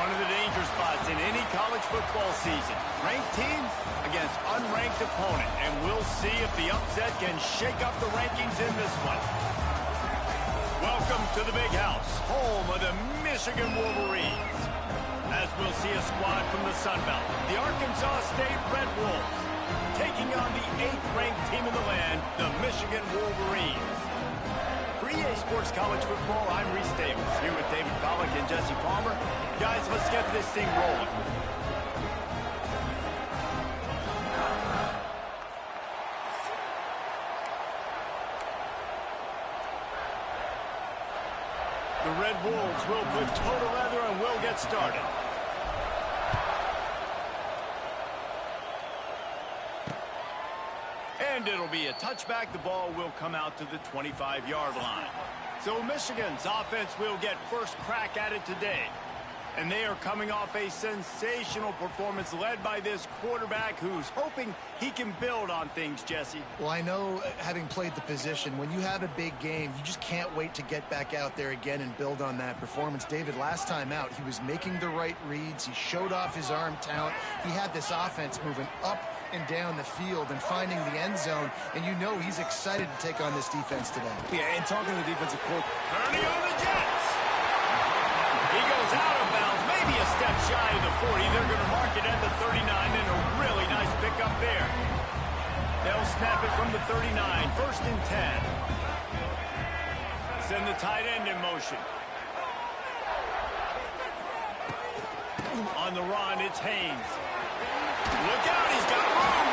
One of the danger spots in any college football season. Ranked teams against unranked opponent. And we'll see if the upset can shake up the rankings in this one. Welcome to the Big House, home of the Michigan Wolverines. As we'll see a squad from the Sun Belt, the Arkansas State Red Wolves, taking on the 8th-ranked team in the land, the Michigan Wolverines. For EA Sports College Football, I'm Reese Davis, here with David Pollack and Jesse Palmer. Guys, let's get this thing rolling. The Red Wolves will put total leather and we'll get started. And it'll be a touchback. The ball will come out to the 25-yard line. So Michigan's offense will get first crack at it today. And they are coming off a sensational performance led by this quarterback who's hoping he can build on things, Jesse. Well, I know, having played the position, when you have a big game, you just can't wait to get back out there again and build on that performance. David, last time out, he was making the right reads. He showed off his arm talent. He had this offense moving up and down the field and finding the end zone, and you know he's excited to take on this defense today. Yeah, and talking to the defensive coordinator. Ernie on the Jets. He goes out of bounds, maybe a step shy of the 40. They're going to mark it at the 39, and a really nice pickup there. They'll snap it from the 39, 1st and 10. Send the tight end in motion. On the run, it's Haynes. Look out, he's got room.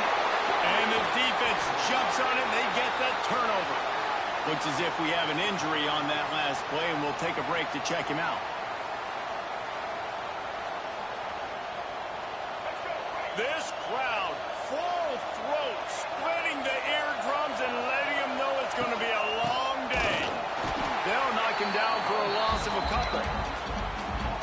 And the defense jumps on it, and they get that turnover. Looks as if we have an injury on that last play, and we'll take a break to check him out. This crowd, full throat, splitting the eardrums and letting them know it's going to be a long day. They'll knock him down for a loss of a couple.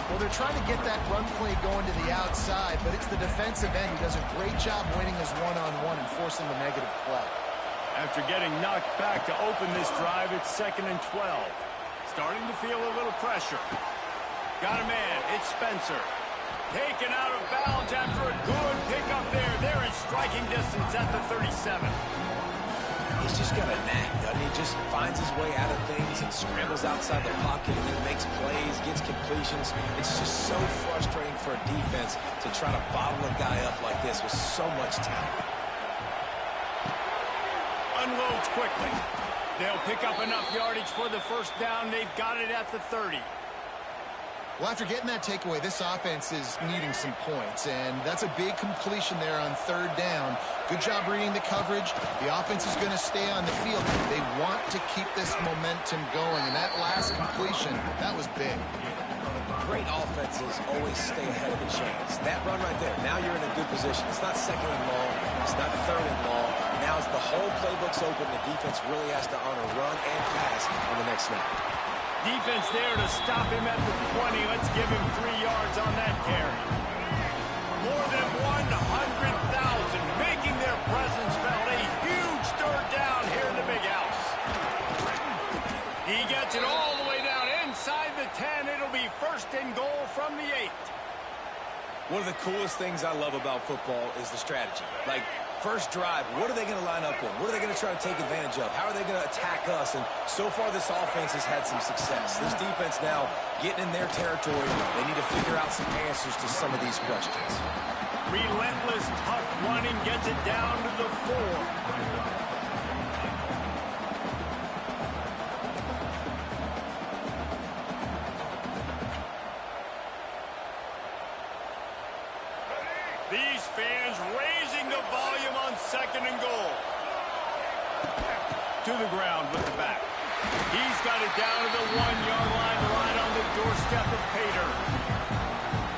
Well, they're trying to get that run play going to the outside, but it's the defensive end who does a great job winning his one-on-one and forcing the negative play. After getting knocked back to open this drive, it's 2nd and 12. Starting to feel a little pressure. Got a man, it's Spencer. Taken out of bounds after a good pickup there. They're in striking distance at the 37. He's just got a knack, doesn't he? Just finds his way out of things and scrambles outside the pocket and then makes plays, gets completions. It's just so frustrating for a defense to try to bottle a guy up like this with so much talent. Unloads quickly. They'll pick up enough yardage for the first down. They've got it at the 30. Well, after getting that takeaway, this offense is needing some points, and that's a big completion there on 3rd down. Good job reading the coverage. The offense is going to stay on the field. They want to keep this momentum going, and that last completion, that was big. Great offenses always stay ahead of the chains. That run right there, now you're in a good position. It's not 2nd and long. It's not 3rd and long. Now as the whole playbook's open, the defense really has to honor run and pass on the next snap. Defense there to stop him at the 20. Let's give him 3 yards on that carry. More than 100,000 making their presence felt. A huge 3rd down here in the Big House. He gets it all the way down inside the 10. It'll be 1st and goal from the 8. One of the coolest things I love about football is the strategy. Like, first drive, what are they going to line up in? What are they going to try to take advantage of? How are they going to attack us? And so far, this offense has had some success. This defense now getting in their territory. They need to figure out some answers to some of these questions. Relentless, tough running gets it down to the 4. These fans raising the volume on 2nd and goal. To the ground with the back. He's got it down to the 1-yard line, right on the doorstep of Pater.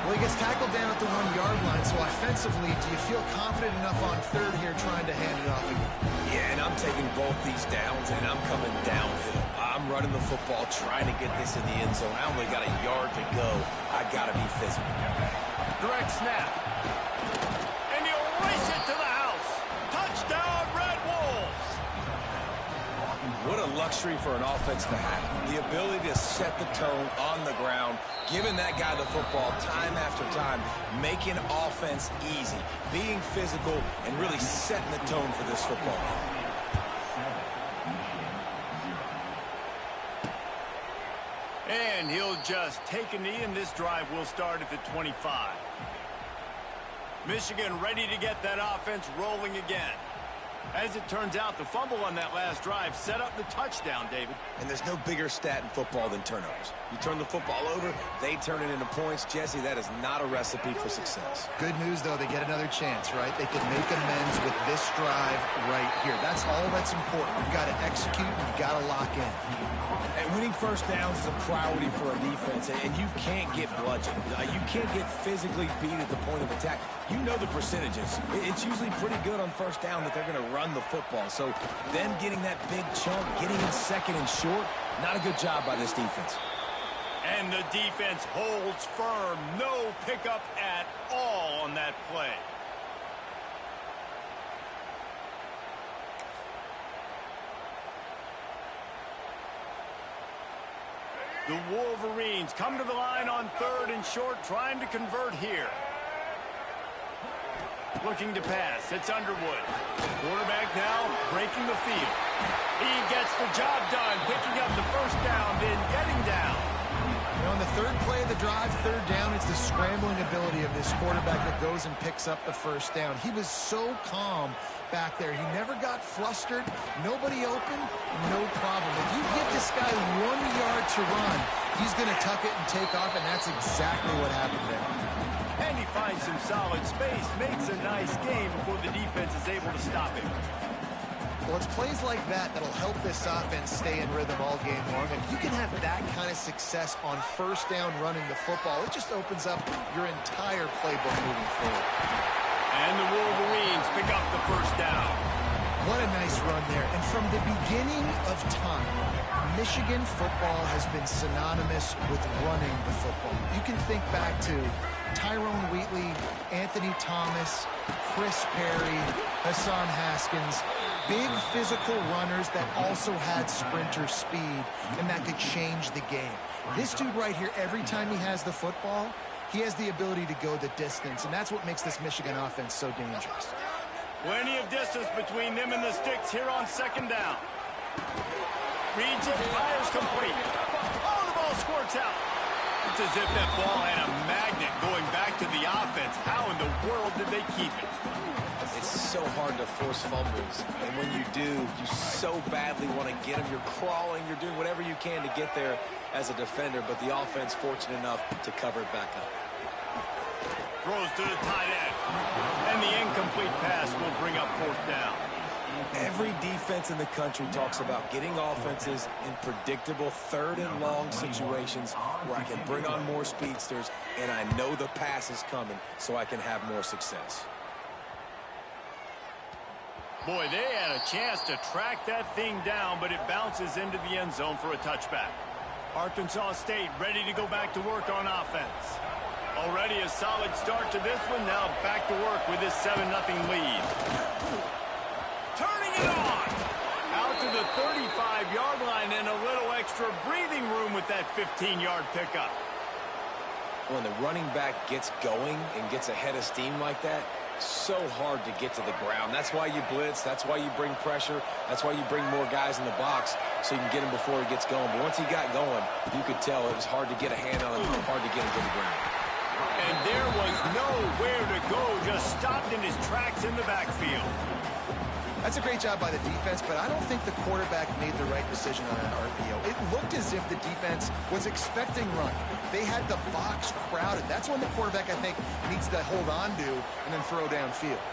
Well, he gets tackled down at the 1-yard line, so offensively, do you feel confident enough on 3rd here trying to hand it off again? Yeah, and I'm taking both these downs, and I'm coming downhill. I'm running the football, trying to get this in the end zone. I only got a yard to go. I got to be physical. Direct snap. And he'll race it to the house. Touchdown, Red Wolves. What a lucky luxury for an offense to have. The ability to set the tone on the ground, giving that guy the football time after time, making offense easy, being physical, and really setting the tone for this football game. And he'll just take a knee, and this drive will start at the 25. Michigan ready to get that offense rolling again. As it turns out, the fumble on that last drive set up the touchdown, David. And there's no bigger stat in football than turnovers. You turn the football over, they turn it into points. Jesse, that is not a recipe for success. Good news, though, they get another chance, right? They can make amends with this drive right here. That's all that's important. You've got to execute, and you've got to lock in. And winning first downs is a priority for a defense, and you can't get bludgeoned. You can't get physically beat at the point of attack. You know the percentages. It's usually pretty good on first down that they're going to run the football. So them getting that big chunk, getting in second and short, not a good job by this defense. And the defense holds firm. No pickup at all on that play. The Wolverines come to the line on 3rd and short, trying to convert here. Looking to pass. It's Underwood. Quarterback now breaking the field. He gets the job done, picking up the first down, then getting down. You know, on the third play of the drive, 3rd down, it's the scrambling ability of this quarterback that goes and picks up the first down. He was so calm back there. He never got flustered. Nobody open, no problem. If you give this guy 1 yard to run, he's going to tuck it and take off, and that's exactly what happened there. And he finds some solid space, makes a nice game before the defense is able to stop him. Well, it's plays like that that'll help this offense stay in rhythm all game long. If you can have that kind of success on first down running the football, it just opens up your entire playbook moving forward. And the Wolverines pick up the first down. What a nice run there. And from the beginning of time, Michigan football has been synonymous with running the football. You can think back to Tyrone Wheatley, Anthony Thomas, Chris Perry, Hassan Haskins, big physical runners that also had sprinter speed, and that could change the game. This dude right here, every time he has the football, he has the ability to go the distance, and that's what makes this Michigan offense so dangerous. Plenty of distance between them and the sticks here on 2nd down. Reads it, fires complete. Oh, the ball squirts out. It's as if that ball had a magnet going back to the offense. How in the world did they keep it? It's so hard to force fumbles, and when you do, you so badly want to get them. You're crawling, you're doing whatever you can to get there as a defender, but the offense fortunate enough to cover it back up. Throws to the tight end. And the incomplete pass will bring up 4th down. Every defense in the country talks about getting offenses in predictable 3rd and long situations where I can bring on more speedsters and I know the pass is coming so I can have more success. Boy, they had a chance to track that thing down, but it bounces into the end zone for a touchback. Arkansas State ready to go back to work on offense. Already a solid start to this one. Now back to work with this 7-0 lead. Turning it on. Out to the 35-yard line and a little extra breathing room with that 15-yard pickup. When the running back gets going and gets ahead of steam like that, so hard to get to the ground. That's why you blitz. That's why you bring pressure. That's why you bring more guys in the box so you can get him before he gets going. But once he got going, you could tell it was hard to get a hand on him, hard to get him to the ground. And there was nowhere to go, just stopped in his tracks in the backfield. That's a great job by the defense, but I don't think the quarterback made the right decision on that RPO. It looked as if the defense was expecting run. They had the box crowded. That's when the quarterback, I think, needs to hold on to and then throw downfield.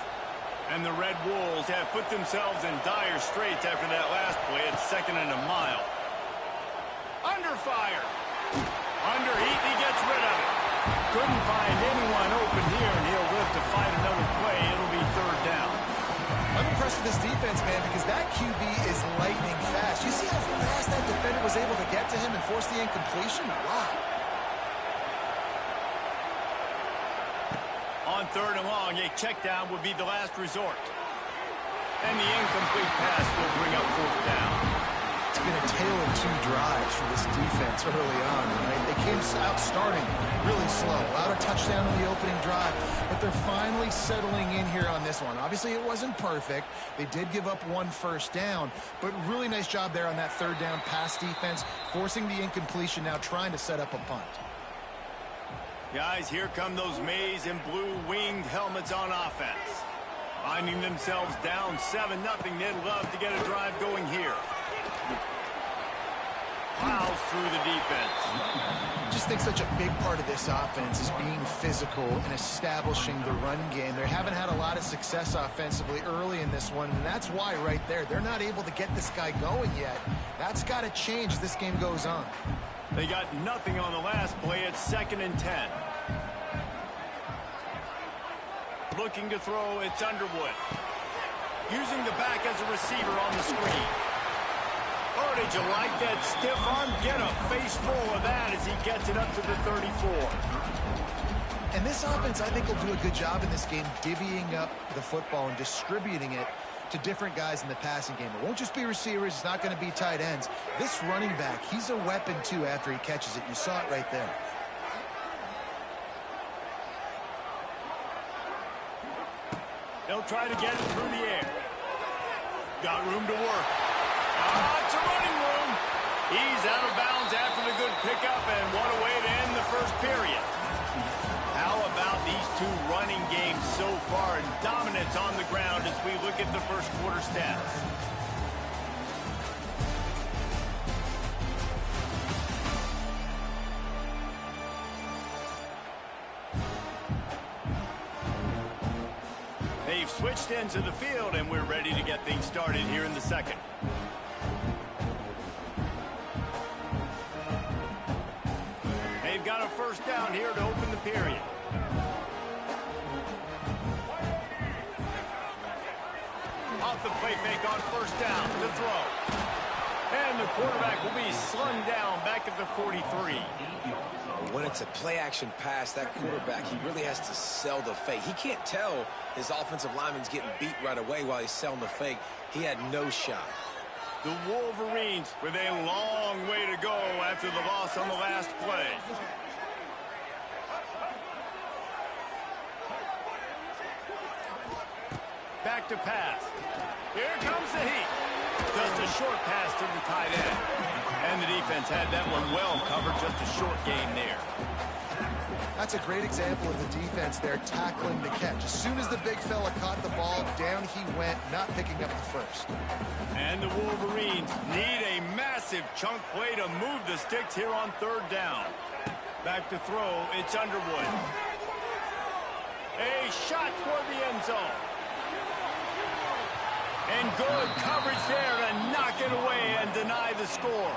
And the Red Wolves have put themselves in dire straits after that last play at 2nd and a mile. Under fire. Under heat, he gets rid of it. Couldn't find anyone open here, and he'll live to fight another play. It'll be 3rd down. I'm impressed with this defense, man, because that QB is lightning fast. You see how fast that defender was able to get to him and force the incompletion? Wow. On 3rd and long, a check down would be the last resort. And the incomplete pass will bring up 4th down. it's been a tale of two drives for this defense early on, right? They came out starting really slow, allowed a touchdown in the opening drive, but they're finally settling in here on this one. Obviously, it wasn't perfect. They did give up one first down, but really nice job there on that third down pass defense, forcing the incompletion, now trying to set up a punt. Guys, here come those maize and blue winged helmets on offense. Finding themselves down 7-0, they'd love to get a drive going here. Plows through the defense. I just think such a big part of this offense is being physical and establishing the run game. They haven't had a lot of success offensively early in this one, and that's why right there, they're not able to get this guy going yet. That's got to change as this game goes on. They got nothing on the last play. It's 2nd and 10. Looking to throw, it's Underwood. Using the back as a receiver on the screen. Oh, did you like that stiff arm? Get a face full of that as he gets it up to the 34. And this offense, I think, will do a good job in this game divvying up the football and distributing it to different guys in the passing game. It won't just be receivers. It's not going to be tight ends. This running back, he's a weapon, too, after he catches it. You saw it right there. They'll try to get it through the air. Got room to work. It's a running room. He's out of bounds after the good pickup, and what a way to end the first period. How about these two running games so far, and dominance on the ground as we look at the first quarter stats. They've switched into the field, and we're ready to get things started here in the second. They've got a first down here to open the period. Off the play fake on first down to throw. And the quarterback will be slung down back at the 43. When it's a play-action pass, that quarterback, he really has to sell the fake. He can't tell his offensive lineman's getting beat right away while he's selling the fake. He had no shot. The Wolverines with a long way to go after the loss on the last play. Back to pass. Here comes the heat. Just a short pass to the tight end. And the defense had that one well covered, just a short gain there. That's a great example of the defense there tackling the catch. As soon as the big fella caught the ball, down he went, not picking up the first. And the Wolverines need a massive chunk play to move the sticks here on third down. Back to throw, it's Underwood. A shot toward the end zone. And good coverage there to knock it away and deny the score.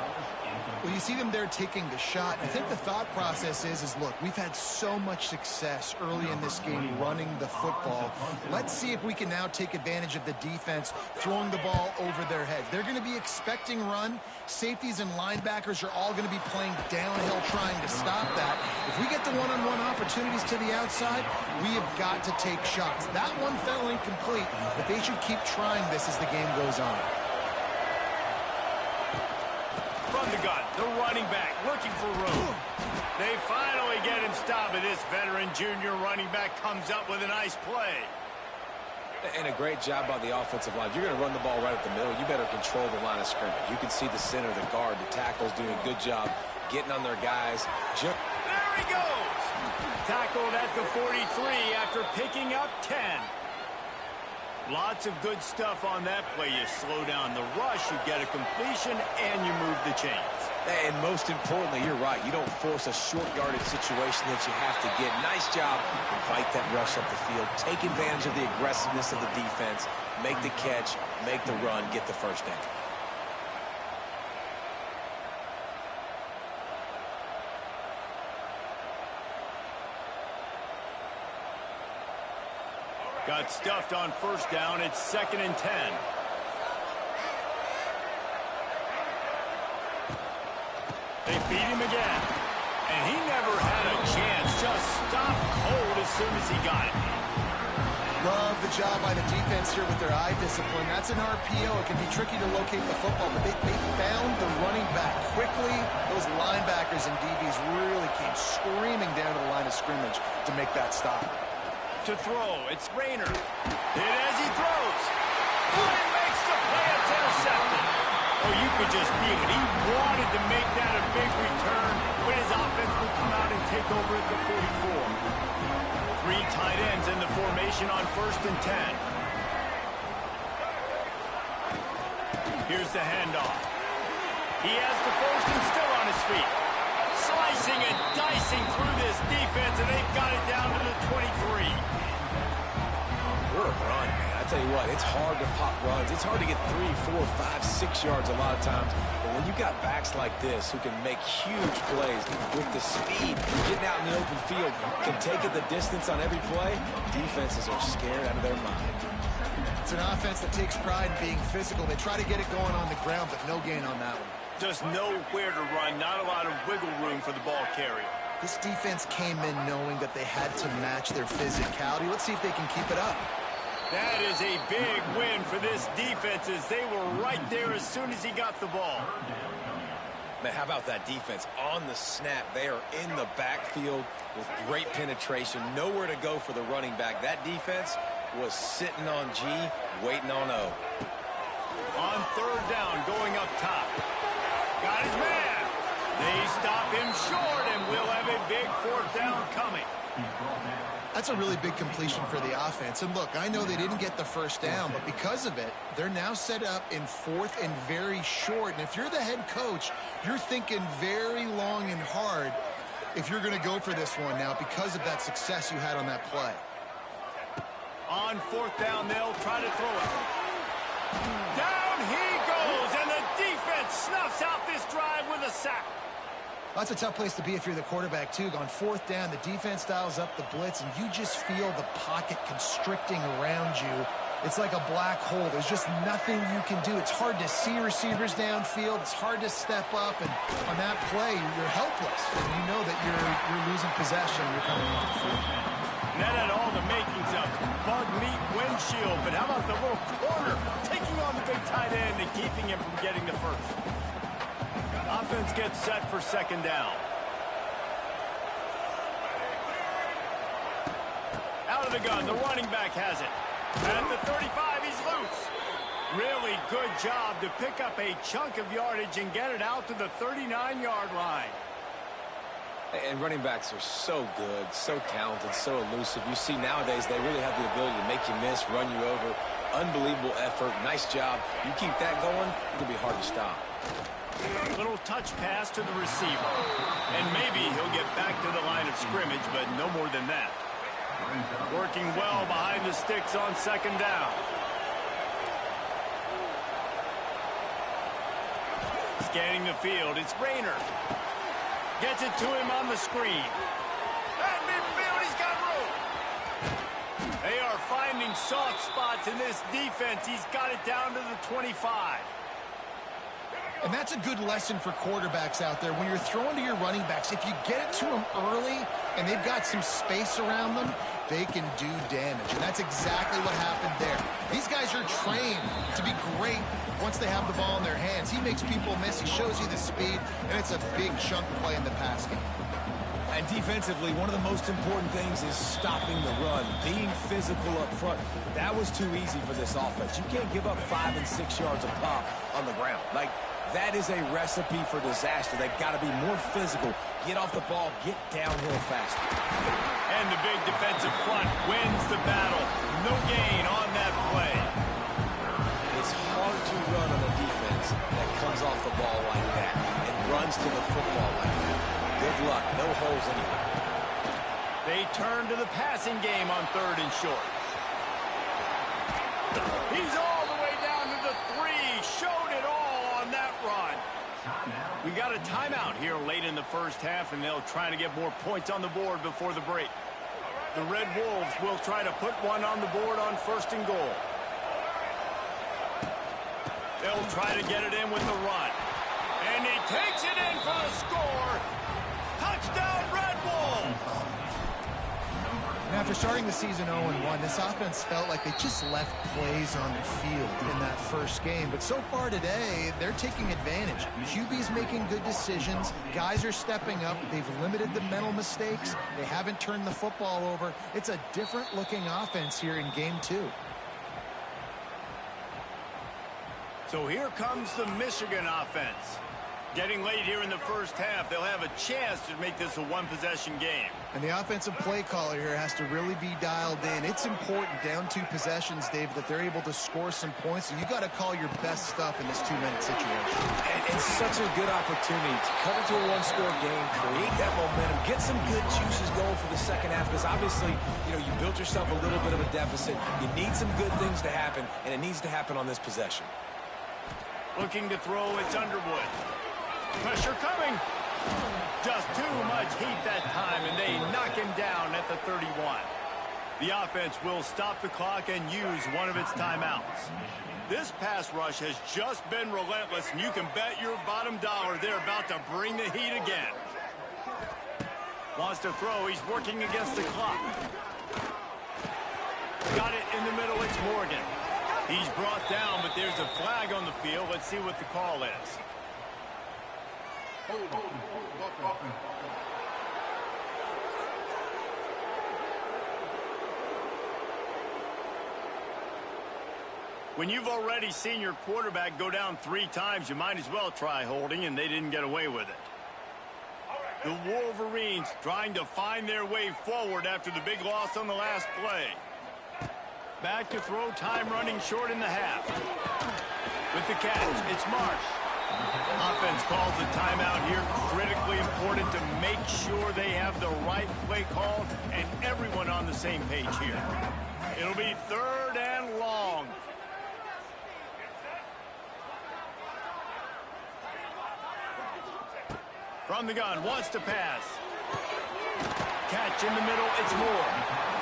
Well, you see them there taking the shot. I think the thought process is look, we've had so much success early in this game running the football. Let's see if we can now take advantage of the defense throwing the ball over their heads. They're going to be expecting run. Safeties and linebackers are all going to be playing downhill trying to stop that. If we get the one-on-one opportunities to the outside, we have got to take shots. That one fell incomplete, but they should keep trying this as the game goes on. From the gun, the running back looking for room. They finally get him stopped, and this veteran junior running back comes up with a nice play. And a great job by the offensive line. If you're going to run the ball right at the middle, you better control the line of scrimmage. You can see the center, the guard, the tackles doing a good job getting on their guys. There he goes! Tackled at the 43 after picking up 10. Lots of good stuff on that play. You slow down the rush, you get a completion, and you move the chains. And most importantly, you're right. You don't force a short yardage situation that you have to get. Nice job. Fight that rush up the field. Take advantage of the aggressiveness of the defense. Make the catch, make the run, get the first down. Got stuffed on first down. It's 2nd and 10. They beat him again. And he never had a chance. Just stopped cold as soon as he got it. Love the job by the defense here with their eye discipline. That's an RPO. It can be tricky to locate the football, but they found the running back quickly. Those linebackers and DBs really came screaming down to the line of scrimmage to make that stop. To throw, it's Rayner. Hit as he throws. He makes the play. It's intercepted. Oh, you could just feel it. He wanted to make that a big return when his offense would come out and take over at the 44. 3 tight ends in the formation on 1st and 10. Here's the handoff. He has the first and still on his feet. Slicing and dicing through this defense, and they've got it down to the 23. What a run, man. I tell you what, it's hard to pop runs. It's hard to get 3, 4, 5, 6 yards a lot of times. But when you got backs like this who can make huge plays with the speed, getting out in the open field, can take it the distance on every play, defenses are scared out of their mind. It's an offense that takes pride in being physical. They try to get it going on the ground, but no gain on that one. Just nowhere to run, not a lot of wiggle room for the ball carrier. This defense came in knowing that they had to match their physicality. Let's see if they can keep it up. That is a big win for this defense as they were right there as soon as he got the ball. Man, how about that defense? On the snap, they are in the backfield with great penetration. Nowhere to go for the running back. That defense was sitting on G, waiting on O. On 3rd down, going up top. Got his man. They stop him short, and we'll have a big 4th down coming. That's a really big completion for the offense. And look, I know they didn't get the 1st down, but because of it, they're now set up in 4th and very short. And if you're the head coach, you're thinking very long and hard if you're going to go for this one now because of that success you had on that play. On 4th down, they'll try to throw it. Down he goes, and the defense snuffs out this drive with a sack. That's a tough place to be if you're the quarterback, too. On 4th down, the defense dials up the blitz, and you just feel the pocket constricting around you. It's like a black hole. There's just nothing you can do. It's hard to see receivers downfield. It's hard to step up, and on that play, you're helpless. And you know that you're losing possession. You're coming off the field. That had all the makings of bug meat windshield, but how about the little corner taking on the big tight end and keeping him from getting the first? Offense gets set for 2nd down. Out of the gun, the running back has it. At the 35, he's loose. Really good job to pick up a chunk of yardage and get it out to the 39-yard line. And running backs are so good, so talented, so elusive. You see nowadays they really have the ability to make you miss, run you over. Unbelievable effort. Nice job. You keep that going, it'll be hard to stop. Little touch pass to the receiver. And maybe he'll get back to the line of scrimmage, but no more than that. Working well behind the sticks on 2nd down. Scanning the field, it's Rayner. Gets it to him on the screen. At midfield, he's got room. They are finding soft spots in this defense. He's got it down to the 25. And that's a good lesson for quarterbacks out there. When you're throwing to your running backs, if you get it to them early and they've got some space around them, they can do damage. And that's exactly what happened there. These guys are trained to be great once they have the ball in their hands. He makes people miss. He shows you the speed, and it's a big chunk play in the pass game. And defensively, one of the most important things is stopping the run, being physical up front. That was too easy for this offense. You can't give up 5 and 6 yards a pop on the ground. Like, that is a recipe for disaster. They've got to be more physical. Get off the ball, get downhill faster. And the big defensive front wins the battle. No gain on that play. It's hard to run on a defense that comes off the ball like that and runs to the football like that. Good luck. No holes anywhere. They turn to the passing game on 3rd and short. He's all the way down to the 3. Showed it all on that run. We got a timeout here late in the 1st half, and they'll try to get more points on the board before the break. The Red Wolves will try to put one on the board on 1st and goal. They'll try to get it in with the run. And he takes it in for the score. Touchdown, Red Wolves! And after starting the season 0-1, this offense felt like they just left plays on the field in that first game. But so far today, they're taking advantage. QB's making good decisions. Guys are stepping up. They've limited the mental mistakes. They haven't turned the football over. It's a different-looking offense here in Game 2. So here comes the Michigan offense. Getting late here in the first half, they'll have a chance to make this a one-possession game. And the offensive play caller here has to really be dialed in. It's important down 2 possessions, Dave, that they're able to score some points. So you got to call your best stuff in this 2-minute situation. And such a good opportunity to cut into a one-score game, create that momentum, get some good juices going for the second half. Because obviously, you know, you built yourself a little bit of a deficit. You need some good things to happen, and it needs to happen on this possession. Looking to throw, it's Underwood. Pressure coming. Just too much heat that time, and they knock him down at the 31. The offense will stop the clock and use one of its timeouts. This pass rush has just been relentless, and you can bet your bottom dollar they're about to bring the heat again. Wants to throw. He's working against the clock. Got it in the middle. It's Morgan. He's brought down, but there's a flag on the field. Let's see what the call is. When you've already seen your quarterback go down 3 times, you might as well try holding, and they didn't get away with it. The Wolverines trying to find their way forward after the big loss on the last play. Back to throw, time running short in the half. With the catch, it's Marsh. Offense calls a timeout here. Critically important to make sure they have the right play call and everyone on the same page here. It'll be 3rd and long. From the gun, wants to pass. Catch in the middle, it's Moore.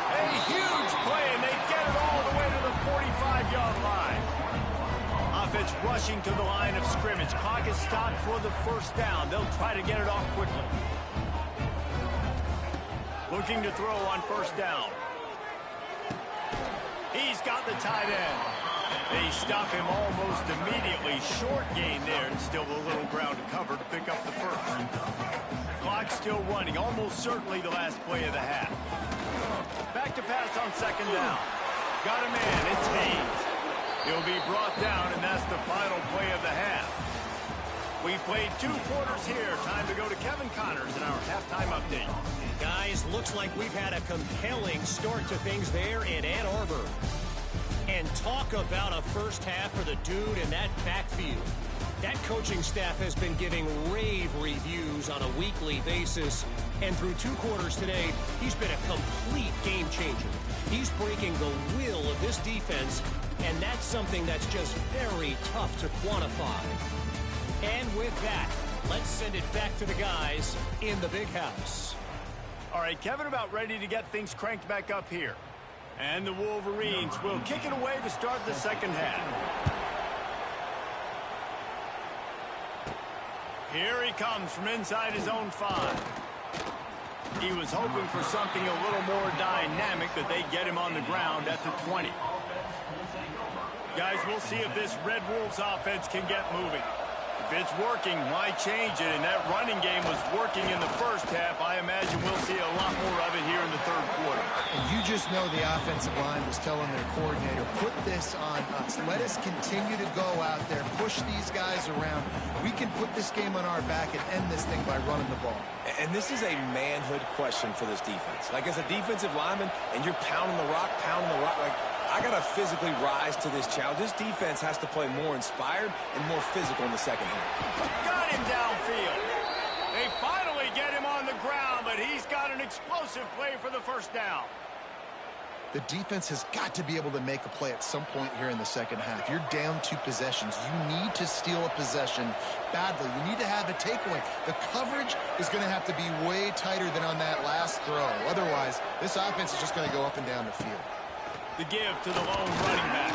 A huge play, and they get it all the way to the 45-yard line. Offense rushing to the line of scrimmage. Clock is stopped for the first down. They'll try to get it off quickly. Looking to throw on first down. He's got the tight end. They stop him almost immediately. Short gain there, and still a little ground to cover to pick up the first. Clock still running, almost certainly the last play of the half. Back to pass on second down. Got a man, it's Haynes. He'll be brought down, and that's the final play of the half. We've played 2 quarters here. Time to go to Kevin Connors in our halftime update. Guys, looks like we've had a compelling start to things there in Ann Arbor. And talk about a first half for the dude in that backfield. That coaching staff has been giving rave reviews on a weekly basis. And through 2 quarters today, he's been a complete game changer. He's breaking the will of this defense, and that's something that's just very tough to quantify. And with that, let's send it back to the guys in the big house. All right, Kevin, about ready to get things cranked back up here. And the Wolverines will kick it away to start the second half. Here he comes from inside his own 5. He was hoping for something a little more dynamic, that they get him on the ground at the 20. Guys, we'll see if this Red Wolves offense can get moving. If it's working, why change it? And that running game was working in the first half. I imagine we'll see a lot more of it here in the 3rd quarter. And you just know the offensive line was telling their coordinator, put this on us. Let us continue to go out there, push these guys around. We can put this game on our back and end this thing by running the ball. And this is a manhood question for this defense. Like, as a defensive lineman, and you're pounding the rock, like, I got to physically rise to this challenge. This defense has to play more inspired and more physical in the second half. Got him downfield. They finally get him on the ground, but he's got an explosive play for the first down. The defense has got to be able to make a play at some point here in the second half. You're down 2 possessions. You need to steal a possession badly. You need to have a takeaway. The coverage is going to have to be way tighter than on that last throw. Otherwise, this offense is just going to go up and down the field. The give to the lone running back.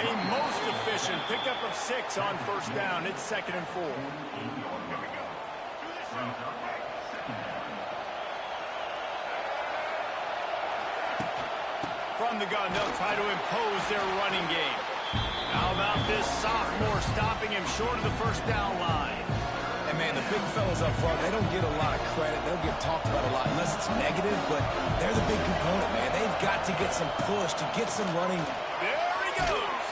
A most efficient pickup of 6 on first down. It's 2nd and 4. From the gun, they'll try to impose their running game. How about this sophomore stopping him short of the first down line? And, man, the big fellas up front, they don't get a lot of credit. They'll get talked about a lot unless it's negative, but they're the big component, man. They've got to get some push to get some running. There he goes.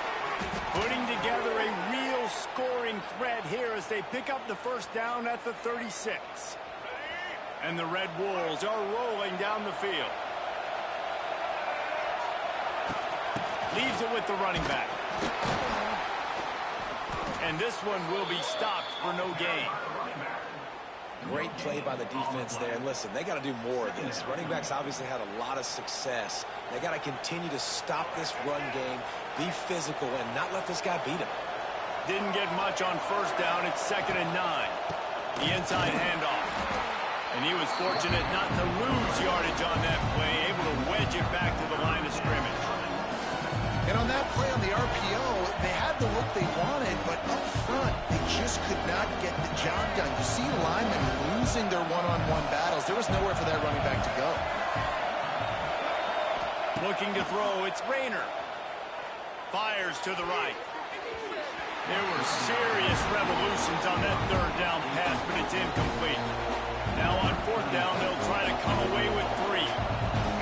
Putting together a real scoring threat here as they pick up the first down at the 36. And the Red Wolves are rolling down the field. Leaves it with the running back. And this one will be stopped for no gain. Great play by the defense there. And listen, they got to do more of this. Running backs obviously had a lot of success. They got to continue to stop this run game, be physical, and not let this guy beat him. Didn't get much on first down. It's 2nd and 9. The inside handoff. And he was fortunate not to lose yardage on that play, able to wedge it back to the line of scrimmage. And on that play on the RPO, they had the look they wanted, but up front, they just could not get the job done. You see linemen losing their one-on-one battles. There was nowhere for that running back to go. Looking to throw, it's Rayner. Fires to the right. There were serious revolutions on that third down pass, but it's incomplete. Now on fourth down, they'll try to come away with 3.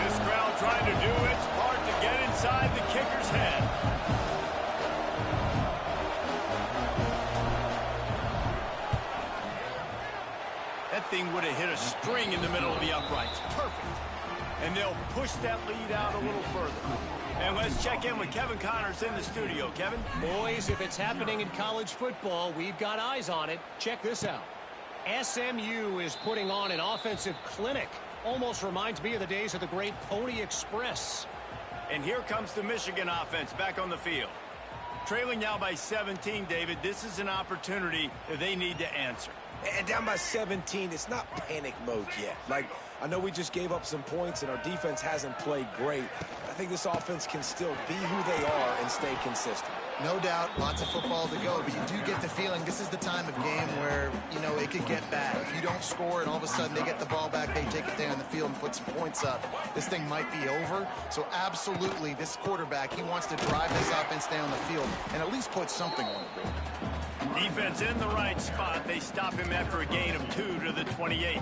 This crowd trying to do its part to get inside the kicker's head. That thing would have hit a string in the middle of the uprights. Perfect. And they'll push that lead out a little further. And let's check in with Kevin Connors in the studio. Kevin? Boys, if it's happening in college football, we've got eyes on it. Check this out. SMU is putting on an offensive clinic. Almost reminds me of the days of the great Pony Express. And here comes the Michigan offense back on the field. Trailing now by 17, David. This is an opportunity that they need to answer. And down by 17, it's not panic mode yet. Like, I know we just gave up some points and our defense hasn't played great. I think this offense can still be who they are and stay consistent. No doubt, lots of football to go, but you do get the feeling this is the time of game where, you know, it could get bad. If you don't score and all of a sudden they get the ball back, they take it down the field and put some points up, this thing might be over. So absolutely, this quarterback, he wants to drive this offense down the field and at least put something on the board. Defense in the right spot. They stop him after a gain of 2 to the 28.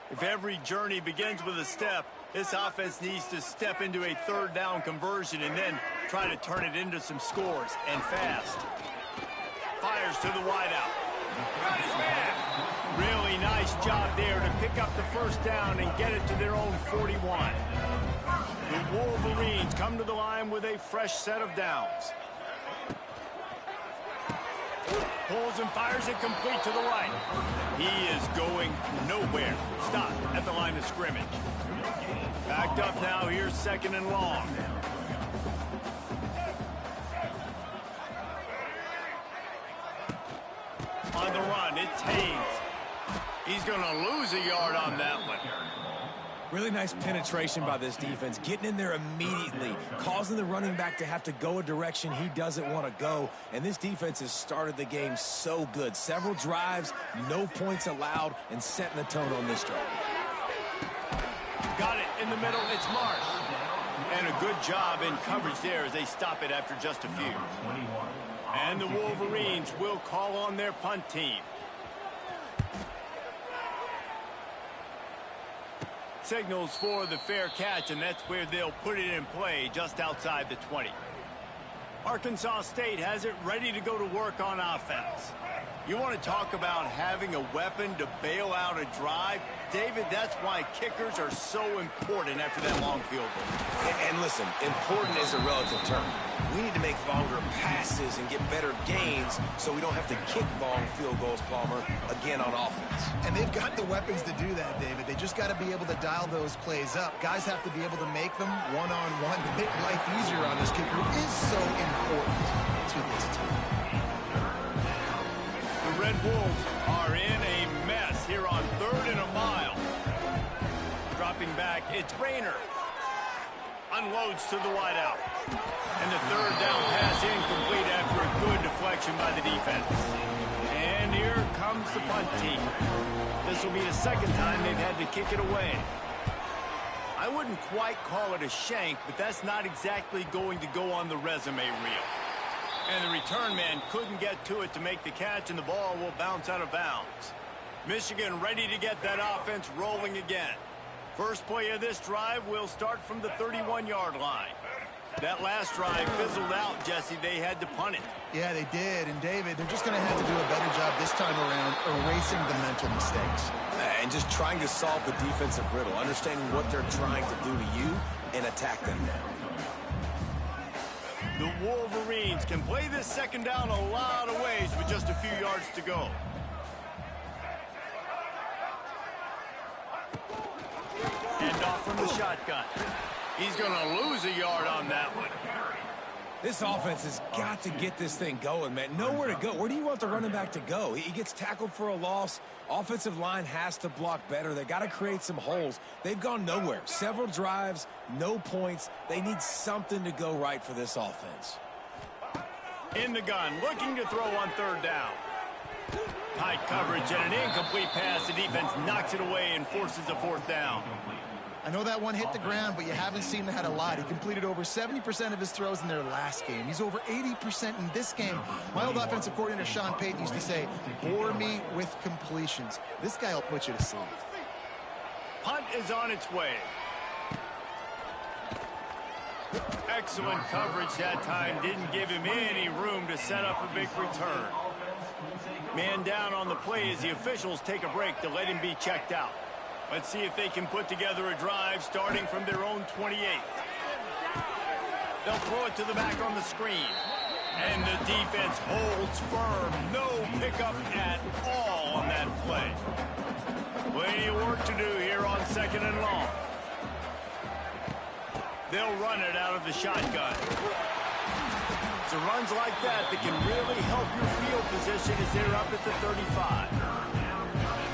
If every journey begins with a step, this offense needs to step into a third down conversion and then try to turn it into some scores, and fast. Fires to the wideout. Really nice job there to pick up the first down and get it to their own 41. The Wolverines come to the line with a fresh set of downs. Pulls and fires it complete to the right. He is going nowhere. Stop at the line of scrimmage. Backed up now. Here's 2nd and long. On the run, it's Haynes. He's going to lose a yard on that one. Really nice penetration by this defense, getting in there immediately, causing the running back to have to go a direction he doesn't want to go. And this defense has started the game so good. Several drives, no points allowed, and setting the tone on this drive. Got it in the middle. It's Marsh. And a good job in coverage there as they stop it after just a few. And the Wolverines will call on their punt team. Signals for the fair catch, and that's where they'll put it in play just outside the 20. Arkansas State has it ready to go to work on offense. You want to talk about having a weapon to bail out a drive? David, that's why kickers are so important after that long field goal. And listen, important is a relative term. We need to make longer passes and get better gains so we don't have to kick long field goals, Palmer, again on offense. And they've got the weapons to do that, David. They just got to be able to dial those plays up. Guys have to be able to make them one-on-one to make life easier on this kicker is so important to this team. The Red Wolves are in a mess here on 3rd and a mile. Dropping back, it's Rayner. Unloads to the wideout. And the third down pass incomplete after a good deflection by the defense. And here comes the punt team. This will be the second time they've had to kick it away. I wouldn't quite call it a shank, but that's not exactly going to go on the resume reel. And the return man couldn't get to it to make the catch, and the ball will bounce out of bounds. Michigan ready to get that offense rolling again. First play of this drive will start from the 31-yard line. That last drive fizzled out, Jesse. They had to punt it. Yeah, they did. And, David, they're just going to have to do a better job this time around erasing the mental mistakes. And just trying to solve the defensive riddle, understanding what they're trying to do to you and attack them now. The Wolverines can play this second down a lot of ways with just a few yards to go. And off from the shotgun. He's going to lose a yard on that one. This offense has got to get this thing going, man. Nowhere to go. Where do you want the running back to go? He gets tackled for a loss. Offensive line has to block better. They got to create some holes. They've gone nowhere. Several drives, no points. They need something to go right for this offense. In the gun, looking to throw on third down. Tight coverage and an incomplete pass. The defense knocks it away and forces a fourth down. I know that one hit the ground, but you haven't seen that a lot. He completed over 70% of his throws in their last game. He's over 80% in this game. My old offensive coordinator, Sean Payton, used to say, bore me with completions. This guy will put you to sleep. Punt is on its way. Excellent coverage that time. Didn't give him any room to set up a big return. Man down on the play as the officials take a break to let him be checked out. Let's see if they can put together a drive starting from their own 28. They'll throw it to the back on the screen. And the defense holds firm. No pickup at all on that play. Plenty of work to do here on second and long. They'll run it out of the shotgun. It's the runs like that that can really help your field position as they're up at the 35.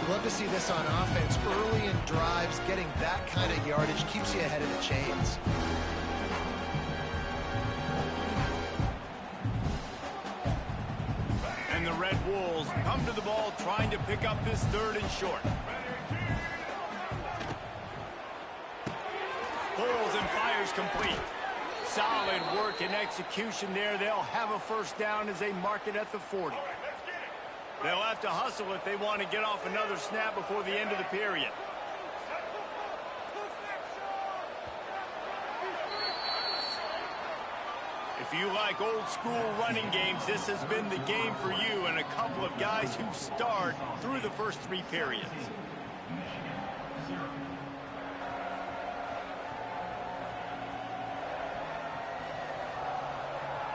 We'd love to see this on offense. Early in drives, getting that kind of yardage keeps you ahead of the chains. And the Red Wolves come to the ball trying to pick up this third and short. Pulls and fires complete. Solid work and execution there. They'll have a first down as they mark it at the 40. They'll have to hustle if they want to get off another snap before the end of the period. If you like old school running games, this has been the game for you and a couple of guys who starred through the first three periods.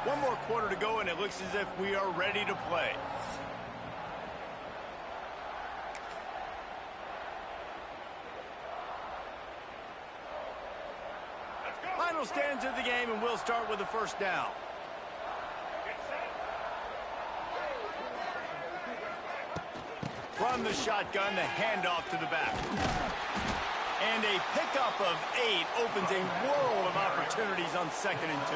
One more quarter to go, and it looks as if we are ready to play. Final stands of the game, and we'll start with the first down. From the shotgun, the handoff to the back. And a pickup of 8 opens a world of opportunities on 2nd and 2.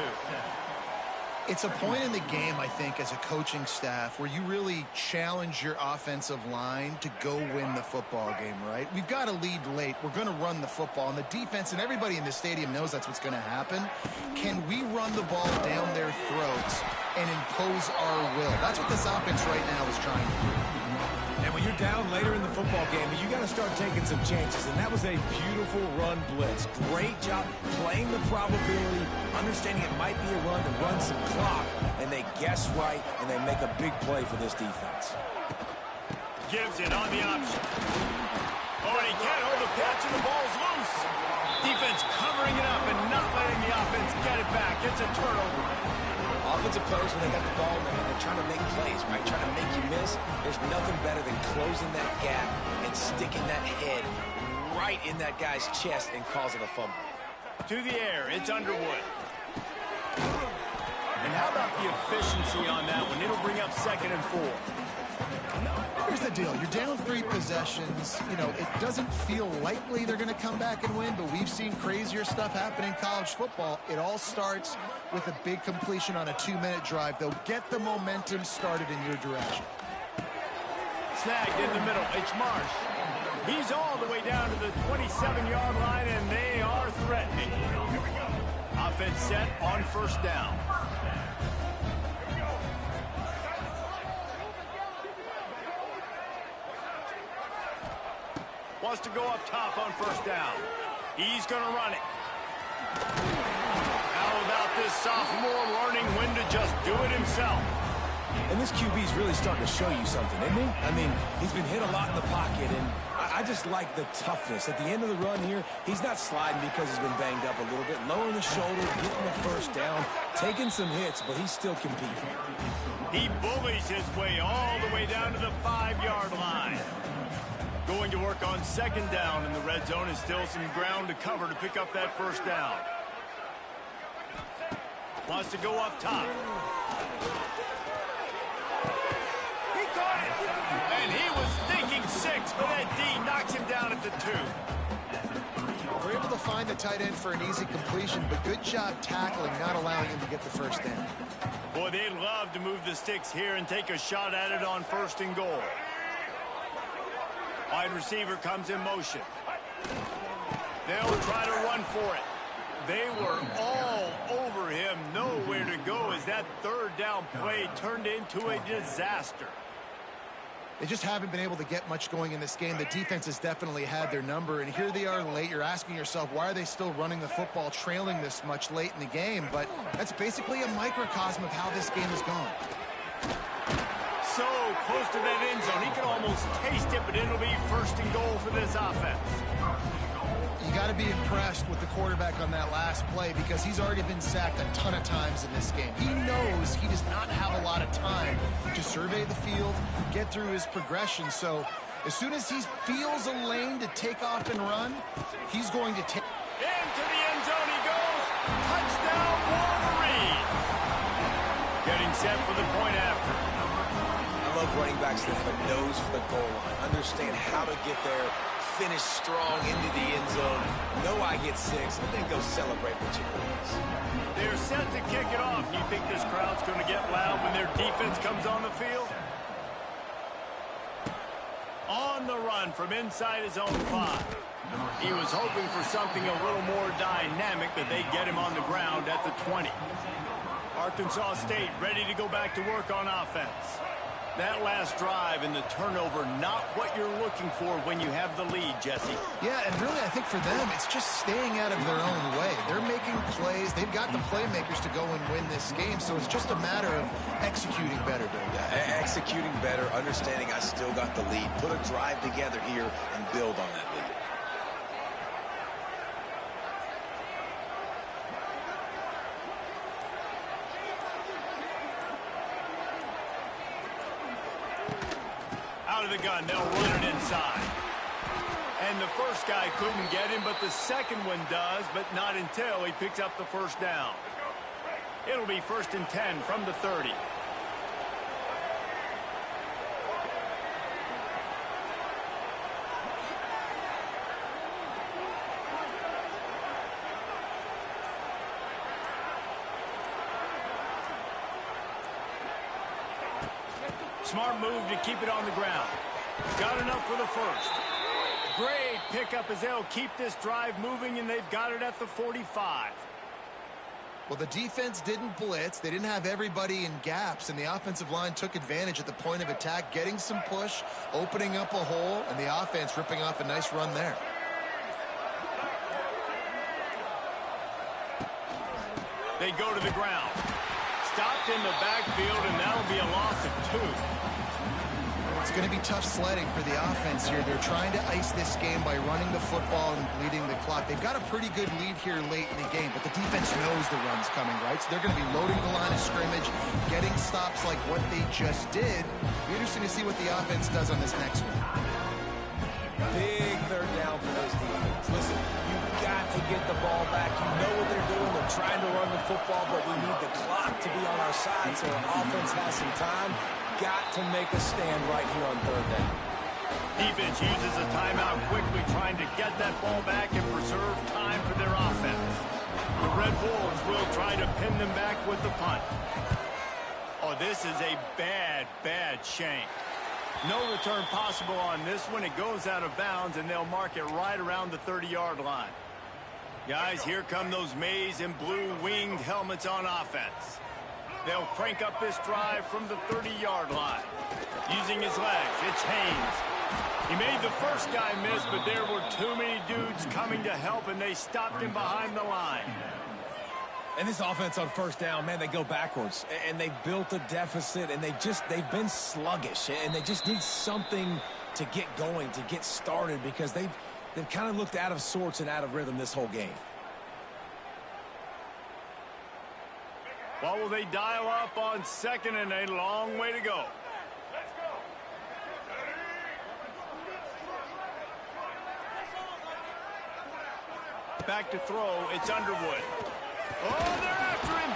It's a point in the game, I think, as a coaching staff where you really challenge your offensive line to go win the football game, right? We've got to lead late. We're going to run the football. And the defense and everybody in the stadium knows that's what's going to happen. Can we run the ball down their throats and impose our will? That's what this offense right now is trying to do. And when you're down later in the football game, you got to start taking some chances. And that was a beautiful run blitz. Great job playing the probability, understanding it might be a run to run some clock. And they guess right, and they make a big play for this defense. Gives it on the option. Oh, and he can't hold the catch, and the ball's loose. Defense covering it up and not letting the offense get it back. It's a turnover. Offensive players, when they got the ball in their hand, they're trying to make plays, right? Trying to make you miss. There's nothing better than closing that gap and sticking that head right in that guy's chest and causing a fumble. To the air, it's Underwood. And how about the efficiency on that one? It'll bring up 2nd and 4. Here's the deal. You're down 3 possessions. You know, it doesn't feel likely they're going to come back and win, but we've seen crazier stuff happen in college football. It all starts with a big completion on a 2-minute drive. They'll get the momentum started in your direction. Snagged in the middle. It's Marsh. He's all the way down to the 27-yard line, and they are threatening. Offense set on first down. Wants to go up top on first down. He's going to run it. How about this sophomore learning when to just do it himself? And this QB's really starting to show you something, isn't he? I mean, he's been hit a lot in the pocket, and I just like the toughness. At the end of the run here, he's not sliding because he's been banged up a little bit. Lowering the shoulder, getting the first down, taking some hits, but he's still competing. He bullies his way all the way down to the 5-yard line. Going to work on second down in the red zone is still some ground to cover to pick up that first down. Wants to go up top. He caught it! And he was thinking 6, but that D knocks him down at the 2. We're able to find the tight end for an easy completion, but good job tackling, not allowing him to get the first down. Boy, they'd love to move the sticks here and take a shot at it on first and goal. Wide receiver comes in motion. They'll try to run for it. They were all over him, nowhere to go as that third down play turned into a disaster. They just haven't been able to get much going in this game. The defense has definitely had their number, and here they are late. You're asking yourself, why are they still running the football, trailing this much late in the game? But that's basically a microcosm of how this game has gone. So close to that end zone, he could almost taste it, but it'll be first and goal for this offense. You got to be impressed with the quarterback on that last play because he's already been sacked a ton of times in this game. He knows he does not have a lot of time to survey the field, get through his progression. So as soon as he feels a lane to take off and run, he's going to take. Into the end zone he goes. Touchdown, Wolverine. Getting set for the point after. I love running backs that have a nose for the goal line, understand how to get there, finish strong into the end zone, know I get 6, and then go celebrate with your boys. They're set to kick it off. You think this crowd's going to get loud when their defense comes on the field? On the run from inside his own 5. He was hoping for something a little more dynamic, but they get him on the ground at the 20. Arkansas State ready to go back to work on offense. That last drive and the turnover, not what you're looking for when you have the lead, Jesse. Yeah, and really I think for them, it's just staying out of their own way. They're making plays. They've got the playmakers to go and win this game, so it's just a matter of executing better, Bill. Yeah, executing better, understanding I still got the lead, put a drive together here and build on that lead. Out of the gun, they'll run it inside. And the first guy couldn't get him, but the second one does, but not until he picks up the first down. It'll be 1st and 10 from the 30. Smart move to keep it on the ground. Got enough for the first. Great pickup as they'll keep this drive moving, and they've got it at the 45. Well, the defense didn't blitz. They didn't have everybody in gaps, and the offensive line took advantage at the point of attack, getting some push, opening up a hole, and the offense ripping off a nice run there. They go to the ground. Stopped in the backfield, and that'll be a loss of 2. It's going to be tough sledding for the offense here. They're trying to ice this game by running the football and leading the clock. They've got a pretty good lead here late in the game, but the defense knows the run's coming, right? So they're going to be loading the line of scrimmage, getting stops like what they just did. Be interesting to see what the offense does on this next one. Big third down for this defense. Listen, you've got to get the ball back. You know what they're doing. They're trying to run the football, but we need the clock to be on our side so our offense has some time. got to make a stand right here on third down. Defense uses a timeout quickly, trying to get that ball back and preserve time for their offense. The Red Bulls will try to pin them back with the punt. Oh, this is a bad, bad shank. No return possible on this one. It goes out of bounds, and they'll mark it right around the 30-yard line. Guys, here come those maize and blue winged helmets on offense. They'll crank up this drive from the 30-yard line. Using his legs, it's Haynes. He made the first guy miss, but there were too many dudes coming to help, and they stopped him behind the line. And this offense on first down, man, they go backwards. And they've built a deficit, and they've been sluggish. And they just need something to get going, to get started, because they've kind of looked out of sorts and out of rhythm this whole game. What will they dial up on second and a long way to go? Back to throw, it's Underwood. Oh, they're after him.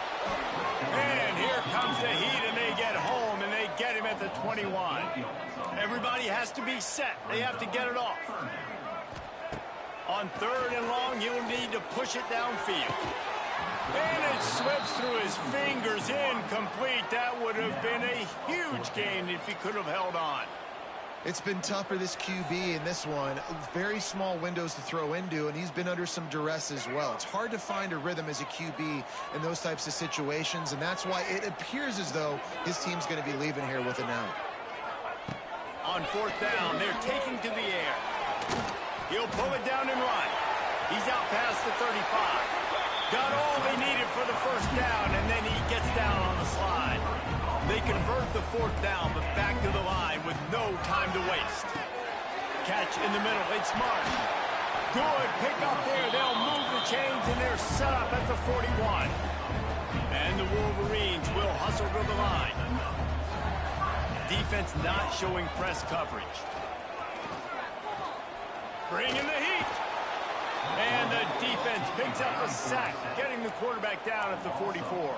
And here comes the heat, and they get home, and they get him at the 21. Everybody has to be set. They have to get it off. On third and long, you'll need to push it downfield. And it slips through his fingers, incomplete. That would have been a huge gain if he could have held on. It's been tough for this QB in this one. Very small windows to throw into, and he's been under some duress as well. It's hard to find a rhythm as a QB in those types of situations, and that's why it appears as though his team's going to be leaving here with an out. On fourth down, they're taking to the air. He'll pull it down and run. He's out past the 35. Got all they needed for the first down, and then he gets down on the slide. They convert the fourth down, but back to the line with no time to waste. Catch in the middle, it's Martin. Good pick up there. They'll move the chains, and they're set up at the 41. And the Wolverines will hustle to the line. Defense not showing press coverage. Bring in the heat. And the defense picks up a sack, getting the quarterback down at the 44.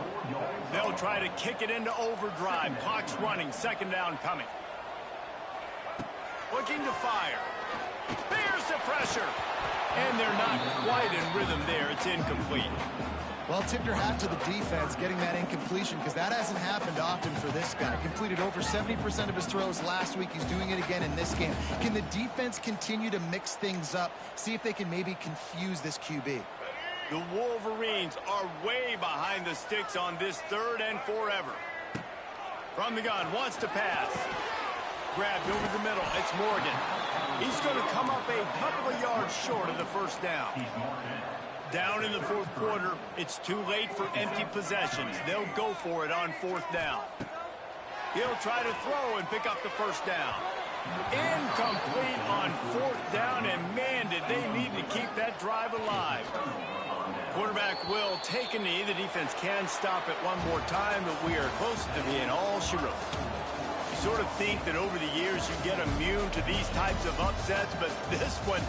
They'll try to kick it into overdrive. Clock's running, second down coming. Looking to fire. There's the pressure. And they're not quite in rhythm there. It's incomplete. Well, tip your hat to the defense getting that incompletion, because that hasn't happened often for this guy. Completed over 70% of his throws last week. He's doing it again in this game. Can the defense continue to mix things up, see if they can maybe confuse this QB? The Wolverines are way behind the sticks on this third and forever. From the gun, wants to pass. Grabbed over the middle, it's Morgan. He's going to come up a couple of yards short of the first down. Down in the fourth quarter, it's too late for empty possessions. They'll go for it on fourth down. He'll try to throw and pick up the first down. Incomplete on fourth down, and man, did they need to keep that drive alive. Quarterback will take a knee. The defense can stop it one more time, but we are close to being all she wrote. You sort of think that over the years you get immune to these types of upsets, but this one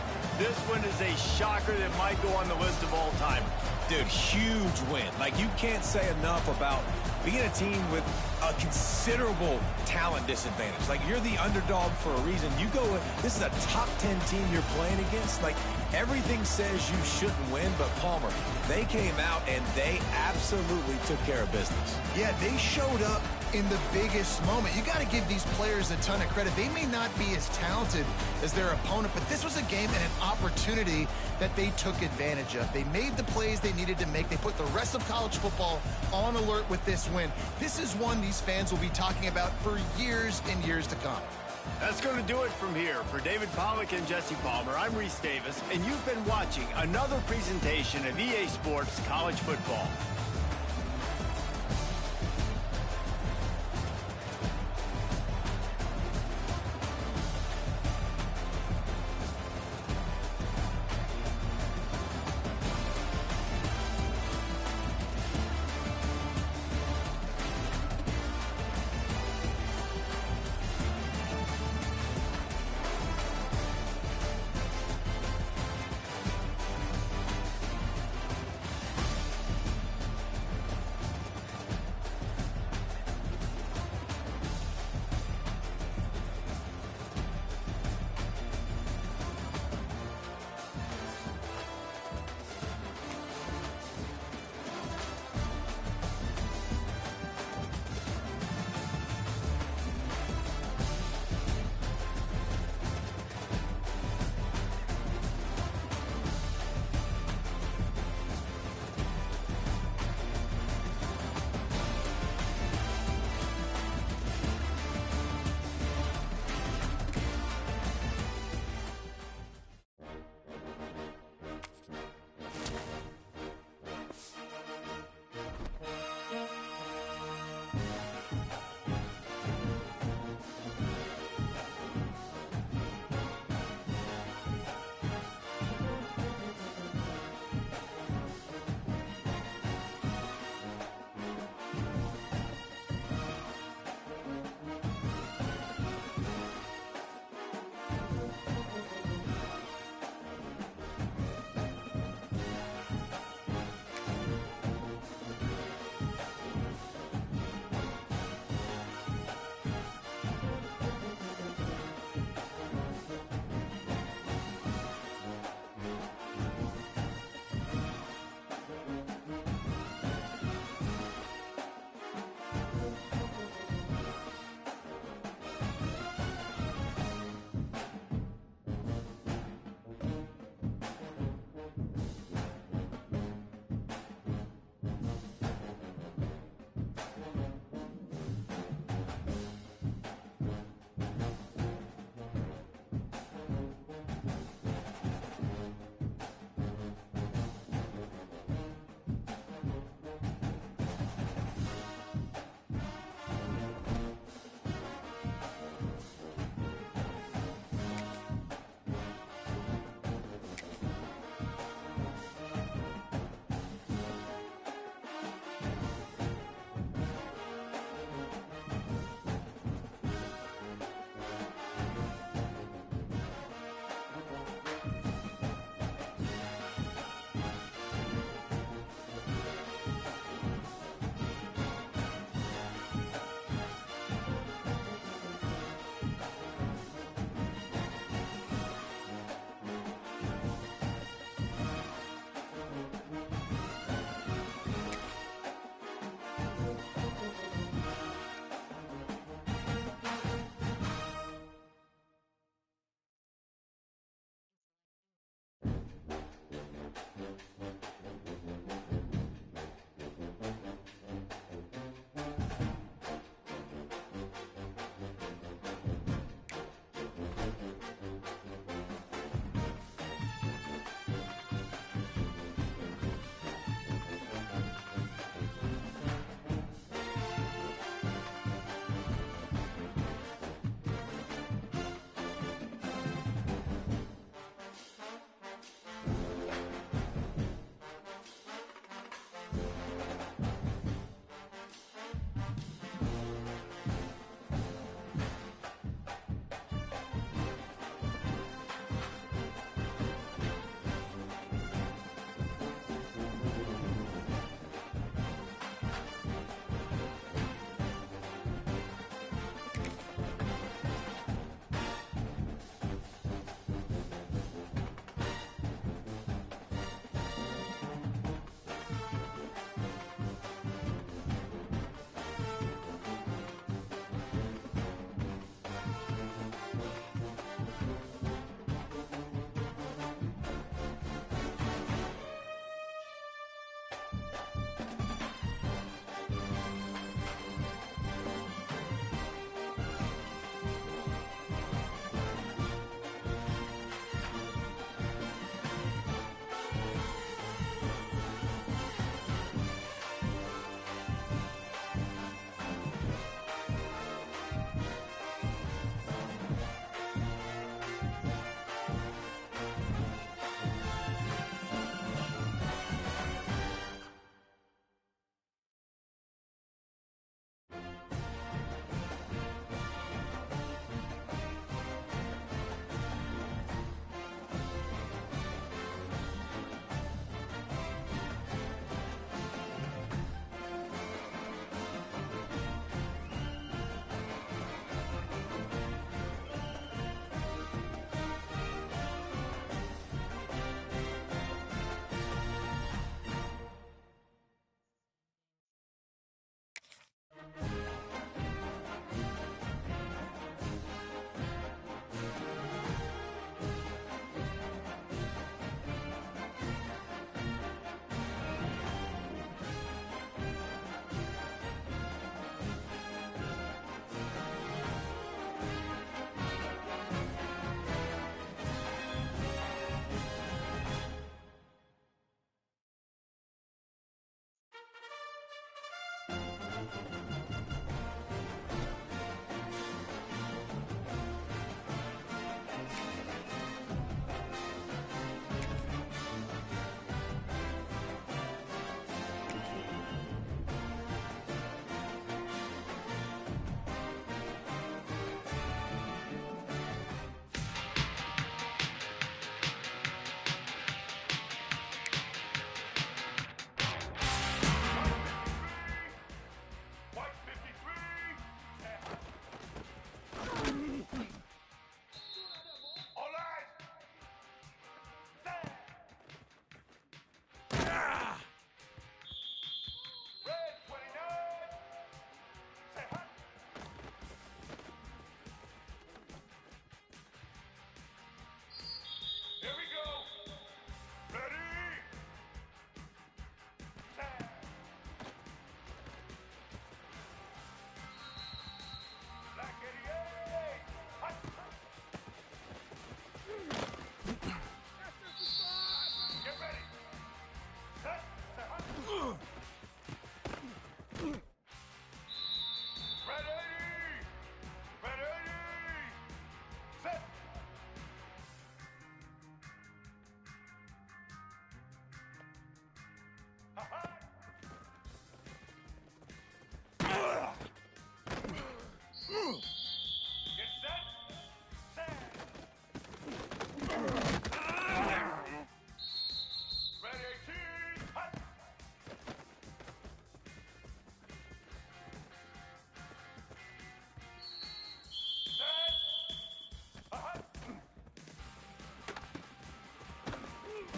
is a shocker that might go on the list of all time. Dude, huge win. Like, you can't say enough about being a team with a considerable talent disadvantage. Like, you're the underdog for a reason. You go, this is a top 10 team you're playing against. Like, everything says you shouldn't win, but Palmer, they came out and they absolutely took care of business. Yeah, they showed up in the biggest moment. You got to give these players a ton of credit. They may not be as talented as their opponent, but this was a game and an opportunity that they took advantage of. They made the plays they needed to make. They put the rest of college football on alert with this win. This is one these fans will be talking about for years and years to come. That's going to do it from here. For David Pollack and Jesse Palmer, I'm Reese Davis, and you've been watching another presentation of EA Sports College Football.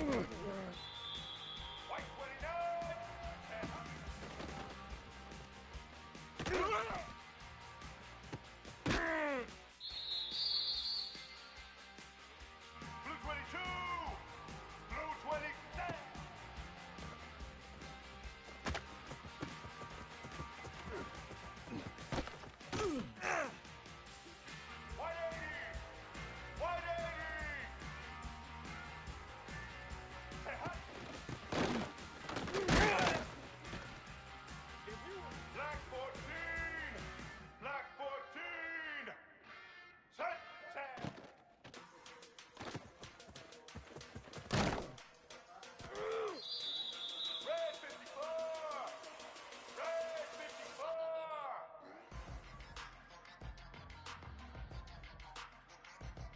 White 29. Blue 22. Blue 20. White 80. White 80. Black 14! Black 14! Set! Set! Red 54! Red 54!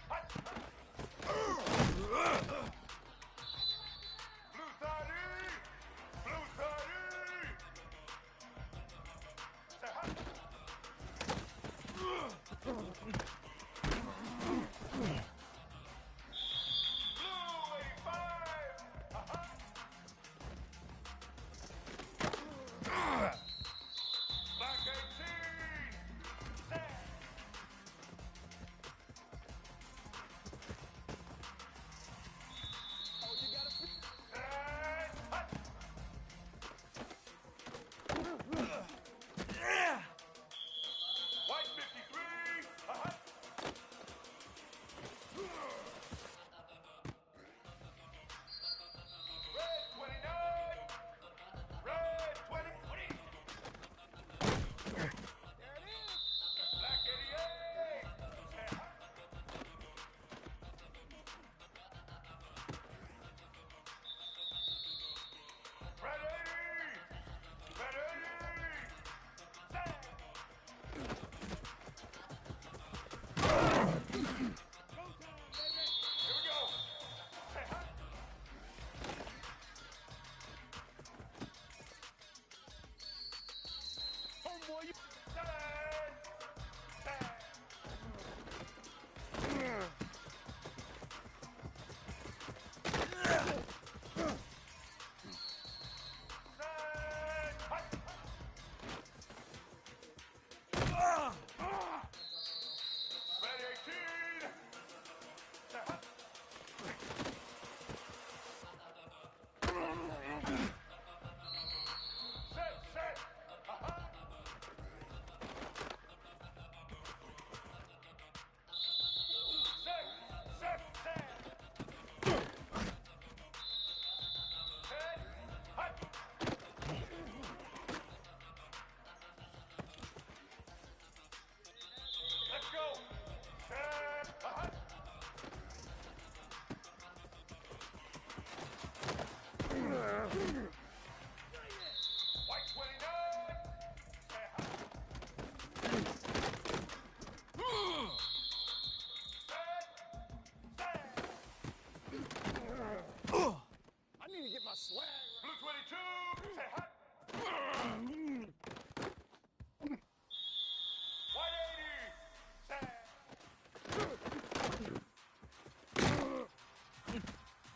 Hut! Blue 30! Blue 30! Say hut! Blue 85! Black 18! Set! Oh, you gotta set! Hut! White 53! Red 29! Red 20! There it is! Black 88! Red 80! Red 80! Set! Here we go! Set! Homeboy, you set! Set! Set! Hut! Red 18! Set! Hut! Set! Set! Set! Set! Set! Set! Hut! Let's go! Set! Hut! White 29! Set! Hut! Set! I need to get my swag. Blue 22! Say hut! White 80! Say!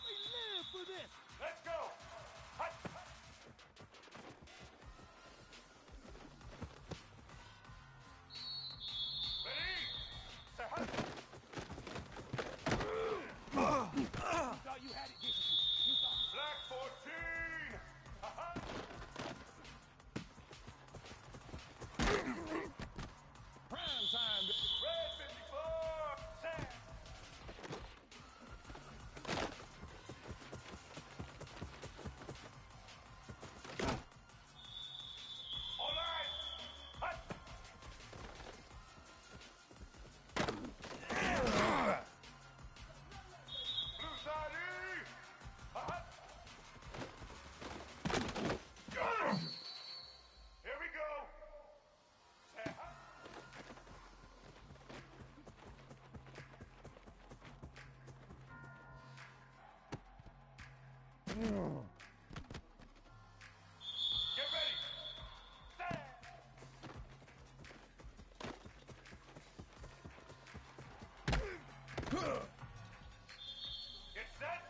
We live for this. Let's go! Hut! Ready? Say hut! Thought you had it, didn't you? You thought. Black 14! Prime time. Red 54! Say! All right! Hut! Blue side E! Hut! Here we go! Say hut! Get ready! Stand! Get set!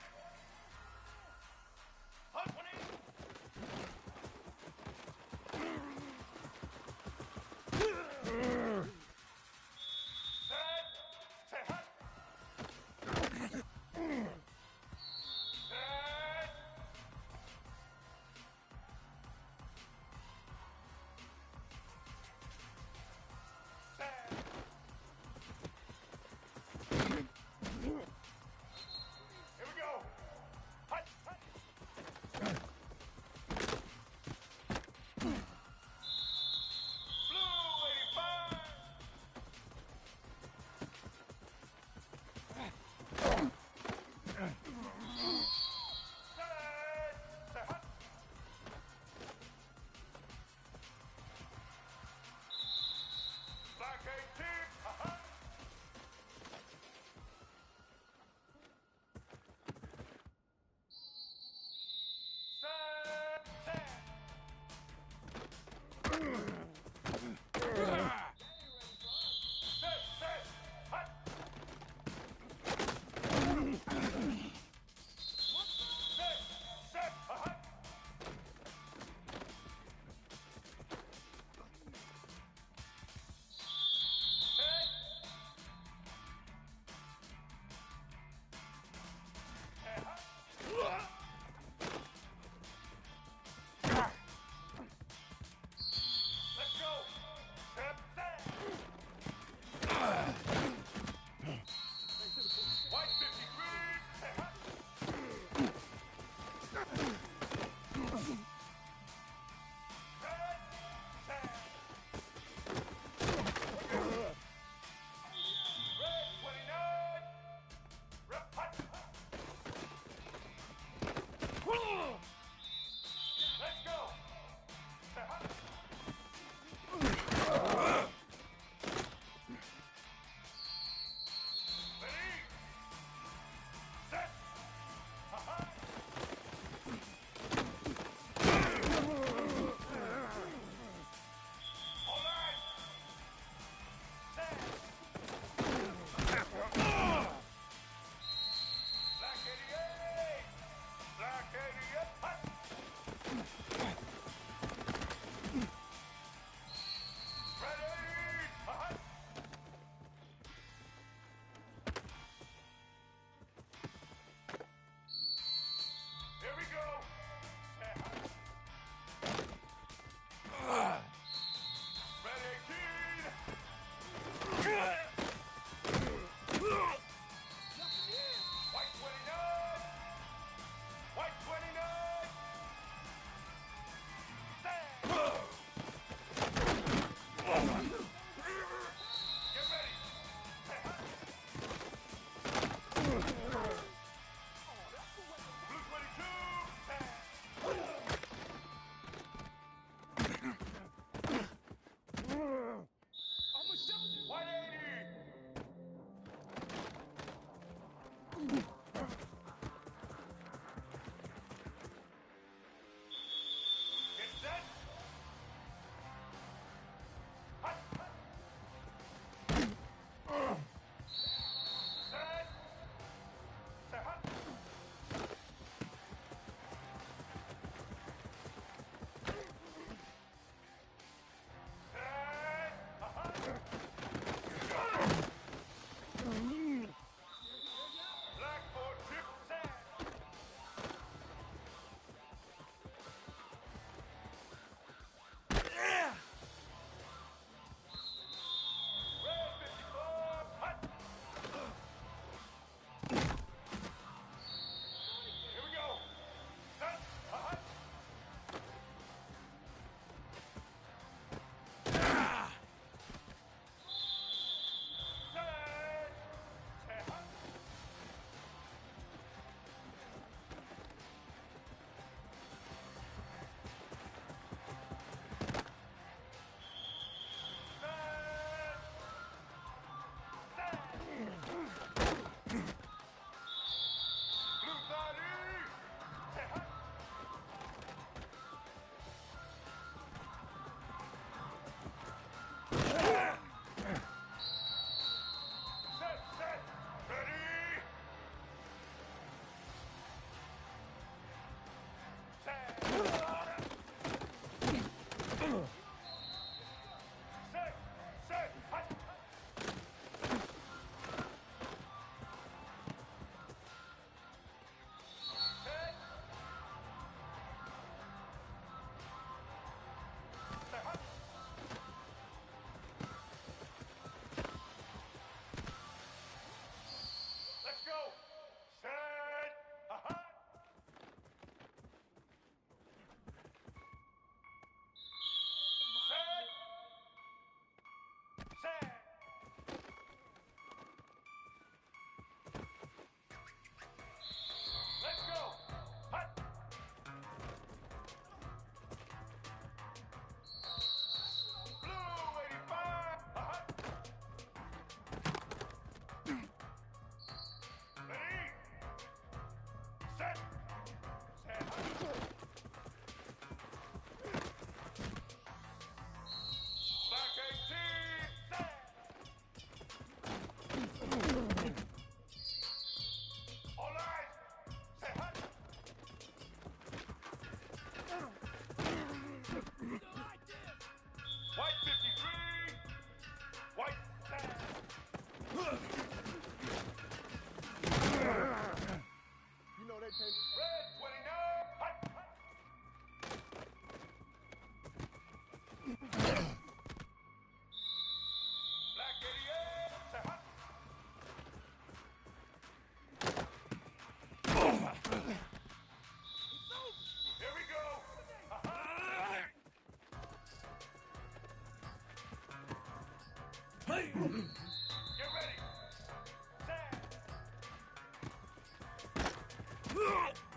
Set.